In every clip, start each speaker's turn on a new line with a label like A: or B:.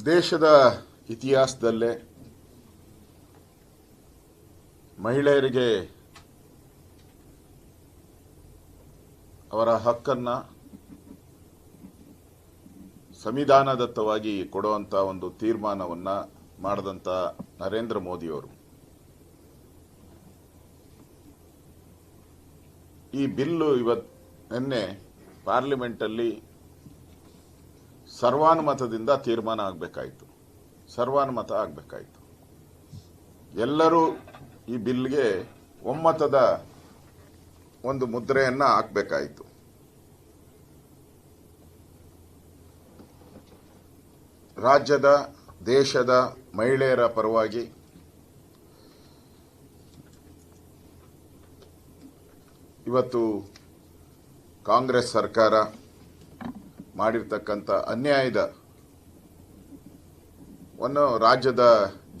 A: ದೇಶದ ಇತಿಹಾಸದಲ್ಲೇ ಮಹಿಳೆಯರಿಗೆ ಅವರ ಹಕ್ಕನ್ನು ಸಂವಿಧಾನದತ್ತವಾಗಿ ಕೊಡುವಂಥ ಒಂದು ತೀರ್ಮಾನವನ್ನು ಮಾಡಿದಂಥ ನರೇಂದ್ರ ಮೋದಿಯವರು ಈ ಬಿಲ್ಲು ನಿನ್ನೆ ಪಾರ್ಲಿಮೆಂಟಲ್ಲಿ ಸರ್ವಾನುಮತದಿಂದ ತೀರ್ಮಾನ ಆಗಬೇಕಾಯಿತು. ಸರ್ವಾನುಮತ ಆಗಬೇಕಾಯಿತು. ಎಲ್ಲರೂ ಈ ಬಿಲ್ಗೆ ಒಮ್ಮತದ ಒಂದು ಮುದ್ರೆಯನ್ನು ಹಾಕಬೇಕಾಯಿತು. ರಾಜ್ಯದ ದೇಶದ ಮಹಿಳೆಯರ ಪರವಾಗಿ ಇವತ್ತು ಕಾಂಗ್ರೆಸ್ ಸರ್ಕಾರ ಮಾಡಿರ್ತಕ್ಕಂಥ ಅನ್ಯಾಯದ ರಾಜ್ಯದ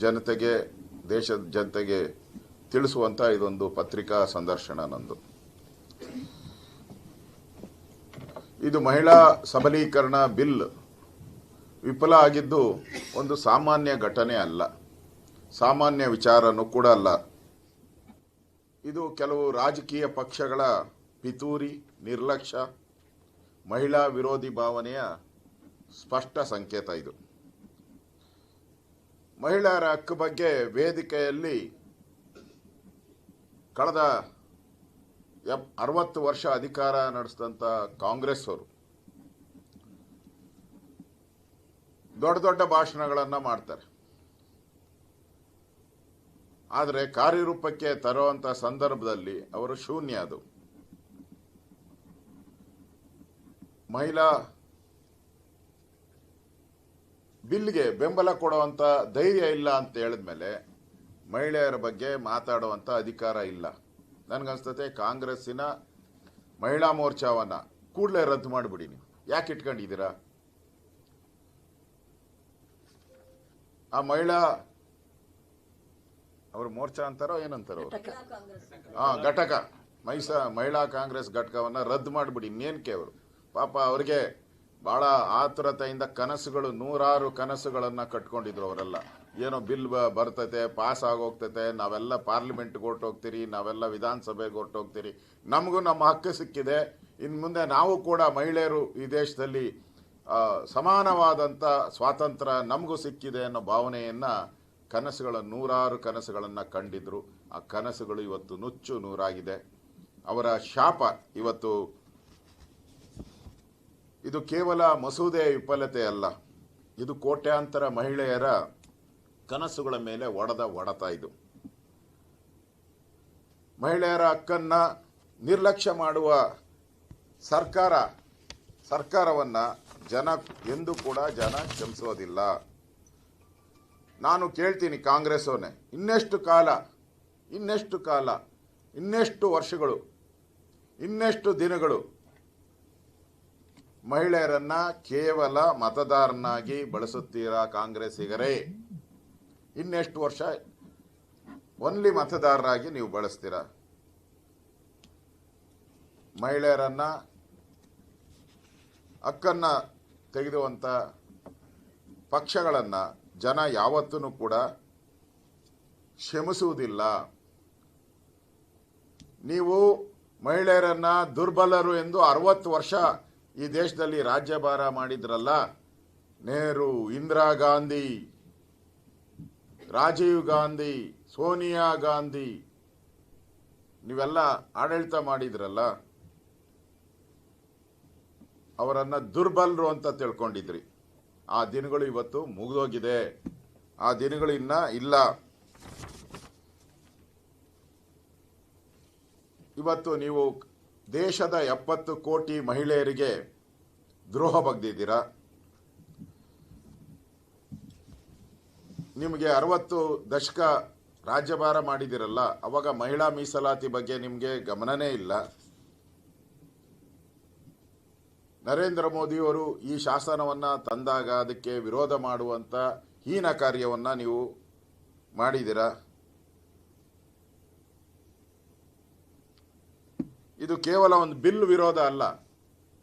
A: ಜನತೆಗೆ ದೇಶದ ಜನತೆಗೆ ತಿಳಿಸುವಂಥ ಇದೊಂದು ಪತ್ರಿಕಾ ಸಂದರ್ಶನ ನಂದು. ಇದು ಮಹಿಳಾ ಸಬಲೀಕರಣ ಬಿಲ್ ವಿಫಲ ಆಗಿದ್ದು ಒಂದು ಸಾಮಾನ್ಯ ಘಟನೆ ಅಲ್ಲ, ಸಾಮಾನ್ಯ ವಿಚಾರನೂ ಕೂಡ ಅಲ್ಲ. ಇದು ಕೆಲವು ರಾಜಕೀಯ ಪಕ್ಷಗಳ ಪಿತೂರಿ, ನಿರ್ಲಕ್ಷ್ಯ, ಮಹಿಳಾ ವಿರೋಧಿ ಭಾವನೆಯ ಸ್ಪಷ್ಟ ಸಂಕೇತ. ಇದು ಮಹಿಳೆಯರ ಹಕ್ಕು ಬಗ್ಗೆ ವೇದಿಕೆಯಲ್ಲಿ ಕಳೆದ 60 ವರ್ಷ ಅಧಿಕಾರ ನಡೆಸಿದಂಥ ಕಾಂಗ್ರೆಸ್ ಅವರು ದೊಡ್ಡ ದೊಡ್ಡ ಭಾಷಣಗಳನ್ನು ಮಾಡ್ತಾರೆ, ಆದರೆ ಕಾರ್ಯರೂಪಕ್ಕೆ ತರುವಂಥ ಸಂದರ್ಭದಲ್ಲಿ ಅವರು ಶೂನ್ಯ. ಅದು ಮಹಿಳಾ ಬಿಲ್ಗೆ ಬೆಂಬಲ ಕೊಡುವಂಥ ಧೈರ್ಯ ಇಲ್ಲ ಅಂತ ಹೇಳಿದ್ಮೇಲೆ ಮಹಿಳೆಯರ ಬಗ್ಗೆ ಮಾತಾಡುವಂಥ ಅಧಿಕಾರ ಇಲ್ಲ. ನನಗನ್ಸ್ತತೆ ಕಾಂಗ್ರೆಸ್ಸಿನ ಮಹಿಳಾ ಮೋರ್ಚಾವನ್ನು ಕೂಡಲೇ ರದ್ದು ಮಾಡಿಬಿಡಿ. ನೀವು ಯಾಕೆ ಇಟ್ಕೊಂಡಿದ್ದೀರಾ? ಆ ಮಹಿಳಾ ಅವರು ಮೋರ್ಚಾ ಅಂತಾರೋ ಏನಂತಾರೋ ಘಟಕ ಮಹಿಳಾ ಕಾಂಗ್ರೆಸ್ ಘಟಕವನ್ನು ರದ್ದು ಮಾಡಿಬಿಡಿ. ಇನ್ನೇನಕ್ಕೆ ಅವರು ಪಾಪ ಅವ್ರಿಗೆ ಭಾಳ ಆತುರತೆಯಿಂದ ಕನಸುಗಳು, 100 ಕನಸುಗಳನ್ನು ಕಟ್ಕೊಂಡಿದ್ರು ಅವರೆಲ್ಲ. ಏನೋ ಬಿಲ್ ಬರ್ತೈತೆ, ಪಾಸ್ ಆಗೋಗ್ತೈತೆ, ನಾವೆಲ್ಲ ಪಾರ್ಲಿಮೆಂಟ್ಗೆ ಹೊರಟೋಗ್ತೀರಿ, ನಾವೆಲ್ಲ ವಿಧಾನಸಭೆಗೆ ಹೊರಟೋಗ್ತೀರಿ, ನಮಗೂ ನಮ್ಮ ಹಕ್ಕು ಸಿಕ್ಕಿದೆ, ಇನ್ನು ಮುಂದೆ ನಾವು ಕೂಡ ಮಹಿಳೆಯರು ಈ ದೇಶದಲ್ಲಿ ಸಮಾನವಾದಂಥ ಸ್ವಾತಂತ್ರ್ಯ ನಮಗೂ ಸಿಕ್ಕಿದೆ ಅನ್ನೋ ಭಾವನೆಯನ್ನು ಕನಸುಗಳ 100 ಕನಸುಗಳನ್ನು ಕಂಡಿದ್ರು. ಆ ಕನಸುಗಳು ಇವತ್ತು ನುಚ್ಚು ನೂರಾಗಿದೆ. ಅವರ ಶಾಪ ಇವತ್ತು ಇದು ಕೇವಲ ಮಸೂದೆ ವಿಫಲತೆ ಅಲ್ಲ, ಇದು ಕೋಟ್ಯಾಂತರ ಮಹಿಳೆಯರ ಕನಸುಗಳ ಮೇಲೆ ಹೊಡೆತ. ಇದು ಮಹಿಳೆಯರ ಹಕ್ಕನ್ನು ನಿರ್ಲಕ್ಷ್ಯ ಮಾಡುವ ಸರ್ಕಾರವನ್ನು ಜನ ಎಂದೂ ಕೂಡ ಕ್ಷಮಿಸೋದಿಲ್ಲ. ನಾನು ಕೇಳ್ತೀನಿ ಕಾಂಗ್ರೆಸ್ ಅವನೇ, ಇನ್ನೆಷ್ಟು ಕಾಲ, ಇನ್ನೆಷ್ಟು ವರ್ಷಗಳು, ಇನ್ನೆಷ್ಟು ದಿನಗಳು ಮಹಿಳೆಯರನ್ನ ಕೇವಲ ಮತದಾರನಾಗಿ ಬಳಸುತ್ತೀರಾ ಕಾಂಗ್ರೆಸ್ಸಿಗರೇ? ಇನ್ನೆಷ್ಟು ವರ್ಷ ಓನ್ಲಿ ಮತದಾರರಾಗಿ ನೀವು ಬಳಸ್ತೀರಾ? ಮಹಿಳೆಯರನ್ನ ಹಕ್ಕನ್ನು ತೆಗೆದುವಂಥ ಪಕ್ಷಗಳನ್ನು ಜನ ಯಾವತ್ತೂ ಕೂಡ ಕ್ಷಮಿಸುವುದಿಲ್ಲ. ನೀವು ಮಹಿಳೆಯರನ್ನ ದುರ್ಬಲರು ಎಂದು 60 ವರ್ಷ ಈ ದೇಶದಲ್ಲಿ ರಾಜ್ಯಭಾರ ಮಾಡಿದ್ರಲ್ಲ. ನೆಹರು, ಇಂದಿರಾ ಗಾಂಧಿ, ರಾಜೀವ್ ಗಾಂಧಿ, ಸೋನಿಯಾ ಗಾಂಧಿ, ನೀವೆಲ್ಲ ಆಡಳಿತ ಮಾಡಿದ್ರಲ್ಲ, ಅವರನ್ನು ದುರ್ಬಲರು ಅಂತ ತಿಳ್ಕೊಂಡಿದ್ರಿ. ಆ ದಿನಗಳು ಇವತ್ತು ಮುಗಿದೋಗಿದೆ. ಆ ದಿನಗಳು ಇನ್ನ ಇಲ್ಲ. ಇವತ್ತು ನೀವು ದೇಶದ 70 ಕೋಟಿ ಮಹಿಳೆಯರಿಗೆ ದ್ರೋಹ ಬಗೆದಿದ್ದೀರಾ. ನಿಮಗೆ 60 ದಶಕ ರಾಜ್ಯಭಾರ ಮಾಡಿದಿರಲ್ಲ, ಅವಾಗ ಮಹಿಳಾ ಮೀಸಲಾತಿ ಬಗ್ಗೆ ನಿಮಗೆ ಗಮನನೇ ಇಲ್ಲ. ನರೇಂದ್ರ ಮೋದಿಯವರು ಈ ಶಾಸನವನ್ನು ತಂದಾಗ ಅದಕ್ಕೆ ವಿರೋಧ ಮಾಡುವಂಥ ಹೀನ ಕಾರ್ಯವನ್ನು ನೀವು ಮಾಡಿದ್ದೀರಾ. ಇದು ಕೇವಲ ಒಂದು ಬಿಲ್ ವಿರೋಧ ಅಲ್ಲ,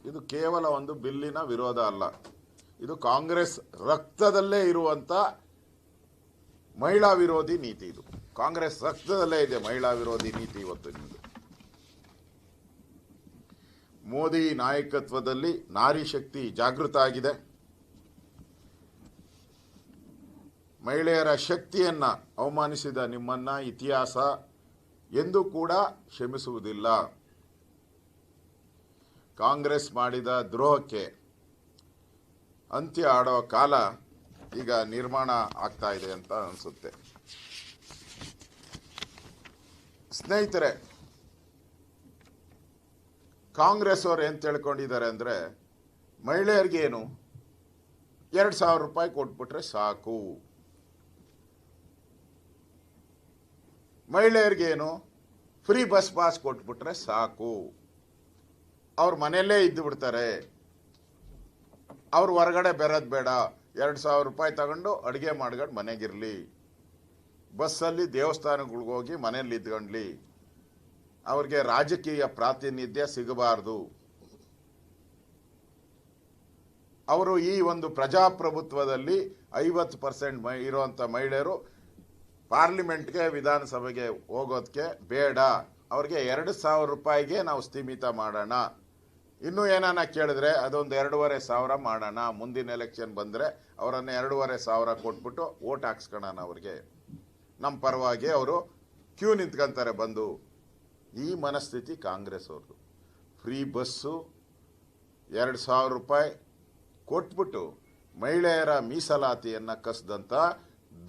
A: ಇದು ಕೇವಲ ಒಂದು ಬಿಲ್ಲಿನ ವಿರೋಧ ಅಲ್ಲ, ಇದು ಕಾಂಗ್ರೆಸ್ ರಕ್ತದಲ್ಲೇ ಇರುವಂತ ಮಹಿಳಾ ವಿರೋಧಿ ನೀತಿ. ಇದು ಕಾಂಗ್ರೆಸ್ ರಕ್ತದಲ್ಲೇ ಇದೆ ಮಹಿಳಾ ವಿರೋಧಿ ನೀತಿ ಇವತ್ತು ನಿಮ್ಮದು. ಮೋದಿ ನಾಯಕತ್ವದಲ್ಲಿ ನಾರಿ ಶಕ್ತಿ ಜಾಗೃತ ಆಗಿದೆ. ಮಹಿಳೆಯರ ಶಕ್ತಿಯನ್ನ ಅವಮಾನಿಸಿದ ನಿಮ್ಮನ್ನ ಇತಿಹಾಸ ಎಂದೂ ಕೂಡ ಕ್ಷಮಿಸುವುದಿಲ್ಲ. ಕಾಂಗ್ರೆಸ್ ಮಾಡಿದ ದ್ರೋಹಕ್ಕೆ ಅಂತ್ಯ ಆಡೋ ಕಾಲ ಈಗ ನಿರ್ಮಾಣ ಆಗ್ತಾ ಇದೆ ಅಂತ ಅನಿಸುತ್ತೆ. ಸ್ನೇಹಿತರೆ, ಕಾಂಗ್ರೆಸ್ ಅವರು ಏನು ತಿಳ್ಕೊಂಡಿದ್ದಾರೆ ಅಂದರೆ, ಮಹಿಳೆಯರಿಗೇನು 2,000 ರೂಪಾಯಿ ಕೊಟ್ಬಿಟ್ರೆ ಸಾಕು, ಮಹಿಳೆಯರಿಗೇನು ಫ್ರೀ ಬಸ್ ಪಾಸ್ ಕೊಟ್ಬಿಟ್ರೆ ಸಾಕು, ಅವ್ರ ಮನೆಯಲ್ಲೇ ಇದ್ದು ಬಿಡ್ತಾರೆ, ಅವ್ರು ಹೊರಗಡೆ ಬೆರೋದು ಬೇಡ, 2,000 ರೂಪಾಯಿ ತಗೊಂಡು ಅಡುಗೆ ಮಾಡ್ಕೊಂಡು ಮನೆಗಿರಲಿ, ಬಸ್ಸಲ್ಲಿ ದೇವಸ್ಥಾನಗಳಿಗೋಗಿ ಮನೆಯಲ್ಲಿ ಇದ್ಕೊಂಡ್ಲಿ, ಅವ್ರಿಗೆ ರಾಜಕೀಯ ಪ್ರಾತಿನಿಧ್ಯ ಸಿಗಬಾರ್ದು, ಅವರು ಈ ಒಂದು ಪ್ರಜಾಪ್ರಭುತ್ವದಲ್ಲಿ 50% ಇರುವಂಥ ಮಹಿಳೆಯರು ಪಾರ್ಲಿಮೆಂಟ್ಗೆ ವಿಧಾನಸಭೆಗೆ ಹೋಗೋದಕ್ಕೆ ಬೇಡ, ಅವ್ರಿಗೆ 2,000 ರೂಪಾಯಿಗೆ ನಾವು ಸ್ಥೀಮಿತ ಮಾಡೋಣ, ಇನ್ನೂ ಏನಾನ ಕೇಳಿದ್ರೆ ಅದೊಂದು 2,500 ಮಾಡೋಣ, ಮುಂದಿನ ಎಲೆಕ್ಷನ್ ಬಂದರೆ ಅವರನ್ನು 2,500 ಕೊಟ್ಬಿಟ್ಟು ಓಟ್ ಹಾಕ್ಸ್ಕೊಳ್ಳೋಣ, ಅವ್ರಿಗೆ ನಮ್ಮ ಪರವಾಗಿ ಅವರು ಕ್ಯೂ ನಿಂತ್ಕೊಂತಾರೆ ಬಂದು. ಈ ಮನಸ್ಥಿತಿ ಕಾಂಗ್ರೆಸ್ ಅವ್ರದ್ದು. ಫ್ರೀ ಬಸ್ಸು 2,000 ರೂಪಾಯಿ ಕೊಟ್ಬಿಟ್ಟು ಮಹಿಳೆಯರ ಮೀಸಲಾತಿಯನ್ನು ಕಸಿದಂಥ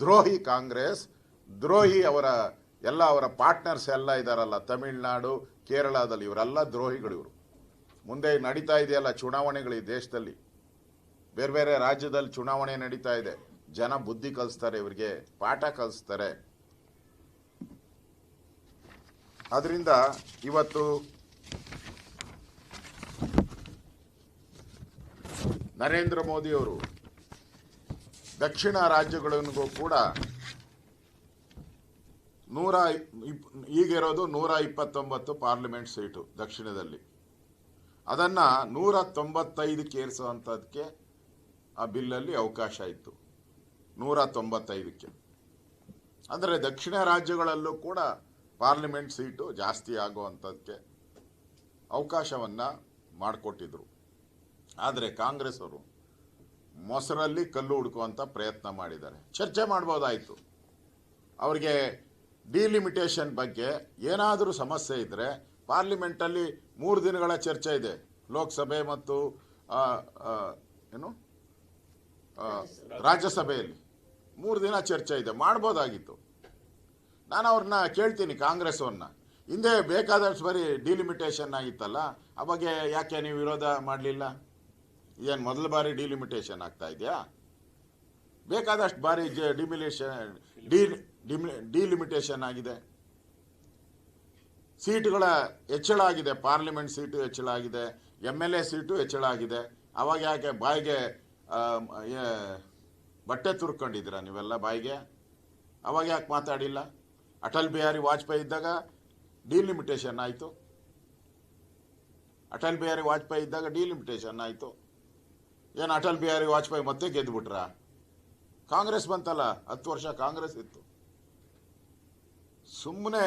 A: ದ್ರೋಹಿ ಕಾಂಗ್ರೆಸ್, ದ್ರೋಹಿ ಅವರ ಪಾರ್ಟ್ನರ್ಸ್ ಎಲ್ಲ ಇದ್ದಾರಲ್ಲ ತಮಿಳುನಾಡು ಕೇರಳದಲ್ಲಿ, ಇವರೆಲ್ಲ ದ್ರೋಹಿಗಳು. ಇವರು ಮುಂದೆ ನಡೀತಾ ಇದೆಯಲ್ಲ ಚುನಾವಣೆಗಳು ಈ ದೇಶದಲ್ಲಿ, ಬೇರೆ ಬೇರೆ ರಾಜ್ಯದಲ್ಲಿ ಚುನಾವಣೆ ನಡೀತಾ ಇದೆ, ಜನ ಬುದ್ಧಿ ಕಲಿಸ್ತಾರೆ, ಇವರಿಗೆ ಪಾಠ ಕಲಿಸ್ತಾರೆ. ಅದರಿಂದ ಇವತ್ತು ನರೇಂದ್ರ ಮೋದಿ ಅವರು ದಕ್ಷಿಣ ರಾಜ್ಯಗಳಿಗೂ ಕೂಡ ಈಗಿರೋದು 129 ಪಾರ್ಲಿಮೆಂಟ್ ಸೀಟು ದಕ್ಷಿಣದಲ್ಲಿ, ಅದನ್ನು 195ಕ್ಕೆ ಏರಿಸುವಂಥದ್ದಕ್ಕೆ ಆ ಬಿಲ್ಲಲ್ಲಿ ಅವಕಾಶ ಇತ್ತು. 195ಕ್ಕೆ ಅಂದರೆ ದಕ್ಷಿಣ ರಾಜ್ಯಗಳಲ್ಲೂ ಕೂಡ ಪಾರ್ಲಿಮೆಂಟ್ ಸೀಟು ಜಾಸ್ತಿ ಆಗುವಂಥದ್ದಕ್ಕೆ ಅವಕಾಶವನ್ನು ಮಾಡಿಕೊಟ್ಟಿದ್ರು. ಆದರೆ ಕಾಂಗ್ರೆಸ್ ಅವರು ಮೊಸರಲ್ಲಿ ಕಲ್ಲು ಹುಡುಕುವಂಥ ಪ್ರಯತ್ನ ಮಾಡಿದ್ದಾರೆ. ಚರ್ಚೆ ಮಾಡ್ಬೋದಾಯಿತು, ಅವರಿಗೆ ಡಿಲಿಮಿಟೇಷನ್ ಬಗ್ಗೆ ಏನಾದರೂ ಸಮಸ್ಯೆ ಇದ್ದರೆ ಪಾರ್ಲಿಮೆಂಟಲ್ಲಿ 3 ದಿನಗಳ ಚರ್ಚೆ ಇದೆ, ಲೋಕಸಭೆ ಮತ್ತು ರಾಜ್ಯಸಭೆಯಲ್ಲಿ 3 ದಿನ ಚರ್ಚೆ ಇದೆ, ಮಾಡ್ಬೋದಾಗಿತ್ತು. ನಾನು ಅವ್ರನ್ನ ಕೇಳ್ತೀನಿ, ಕಾಂಗ್ರೆಸ್ ಅವ್ರನ್ನ, ಹಿಂದೆ ಬೇಕಾದಷ್ಟು ಬರೀ ಡಿಲಿಮಿಟೇಷನ್ ಆಗಿತ್ತಲ್ಲ, ಆ ಬಗ್ಗೆ ಯಾಕೆ ನೀವು ವಿರೋಧ ಮಾಡಲಿಲ್ಲ? ಏನು ಮೊದಲ ಬಾರಿ ಡಿಲಿಮಿಟೇಷನ್ ಆಗ್ತಾ ಇದೆಯಾ? ಬೇಕಾದಷ್ಟು ಬಾರಿ ಡಿಲಿಮಿಟೇಷನ್ ಆಗಿದೆ, ಸೀಟುಗಳ ಹೆಚ್ಚಳ ಆಗಿದೆ, ಪಾರ್ಲಿಮೆಂಟ್ ಸೀಟು ಹೆಚ್ಚಳ ಆಗಿದೆ, MLA ಸೀಟು ಹೆಚ್ಚಳ ಆಗಿದೆ. ಅವಾಗ ಯಾಕೆ ಬಾಯಿಗೆ ಬಟ್ಟೆ ತುರ್ಕೊಂಡಿದ್ದೀರಾ ನೀವೆಲ್ಲ ಬಾಯಿಗೆ? ಅವಾಗ ಯಾಕೆ ಮಾತಾಡಿಲ್ಲ? ಅಟಲ್ ಬಿಹಾರಿ ವಾಜಪೇಯಿ ಇದ್ದಾಗ ಡಿಲಿಮಿಟೇಷನ್ ಆಯಿತು, ಅಟಲ್ ಬಿಹಾರಿ ವಾಜಪೇಯಿ ಇದ್ದಾಗ ಡಿಲಿಮಿಟೇಷನ್ ಆಯಿತು. ಏನು ಅಟಲ್ ಬಿಹಾರಿ ವಾಜಪೇಯಿ ಮತ್ತೆ ಗೆದ್ದುಬಿಟ್ರಾ? ಕಾಂಗ್ರೆಸ್ ಬಂತಲ್ಲ, 10 ವರ್ಷ ಕಾಂಗ್ರೆಸ್ ಇತ್ತು. ಸುಮ್ಮನೆ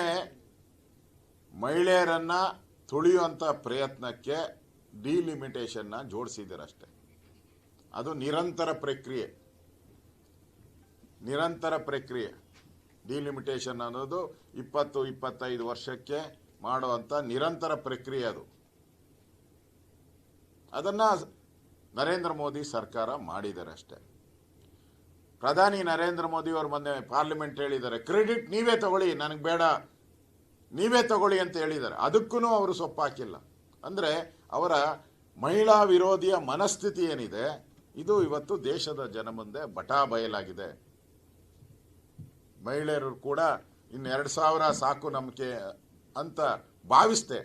A: ಮಹಿಳೆಯರನ್ನ ತುಳಿಯುವಂಥ ಪ್ರಯತ್ನಕ್ಕೆ ಡಿಲಿಮಿಟೇಷನ್ನ ಜೋಡಿಸಿದ್ದೀರಷ್ಟೆ. ಅದು ನಿರಂತರ ಪ್ರಕ್ರಿಯೆ. ಡಿಲಿಮಿಟೇಷನ್ ಅನ್ನೋದು 20-25 ವರ್ಷಕ್ಕೆ ಮಾಡುವಂಥ ನಿರಂತರ ಪ್ರಕ್ರಿಯೆ ಅದು. ಅದನ್ನು ನರೇಂದ್ರ ಮೋದಿ ಸರ್ಕಾರ ಮಾಡಿದ್ದಾರೆ ಅಷ್ಟೆ. ಪ್ರಧಾನಿ ನರೇಂದ್ರ ಮೋದಿ ಅವರು ಮೊನ್ನೆ ಪಾರ್ಲಿಮೆಂಟ್ ಹೇಳಿದ್ದಾರೆ, ಕ್ರೆಡಿಟ್ ನೀವೇ ತಗೊಳ್ಳಿ, ನನಗೆ ಬೇಡ, ನೀವೇ ತಗೊಳ್ಳಿ ಅಂತ ಹೇಳಿದ್ದಾರೆ. ಅದಕ್ಕೂ ಅವರು ಸೊಪ್ಪಾಕಿಲ್ಲ. ಅಂದರೆ ಅವರ ಮಹಿಳಾ ವಿರೋಧಿಯ ಮನಸ್ಥಿತಿ ಏನಿದೆ, ಇದು ಇವತ್ತು ದೇಶದ ಜನ ಮುಂದೆ ಬಟಾ ಬಯಲಾಗಿದೆ. ಮಹಿಳೆಯರು ಕೂಡ ಇನ್ನು 2,000 ಸಾಕು ನಮಗೆ ಅಂತ ಭಾವಿಸ್ತೆ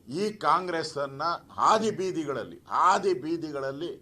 A: ಈ ಕಾಂಗ್ರೆಸ್ಸನ್ನು ಹಾದಿ ಬೀದಿಗಳಲ್ಲಿ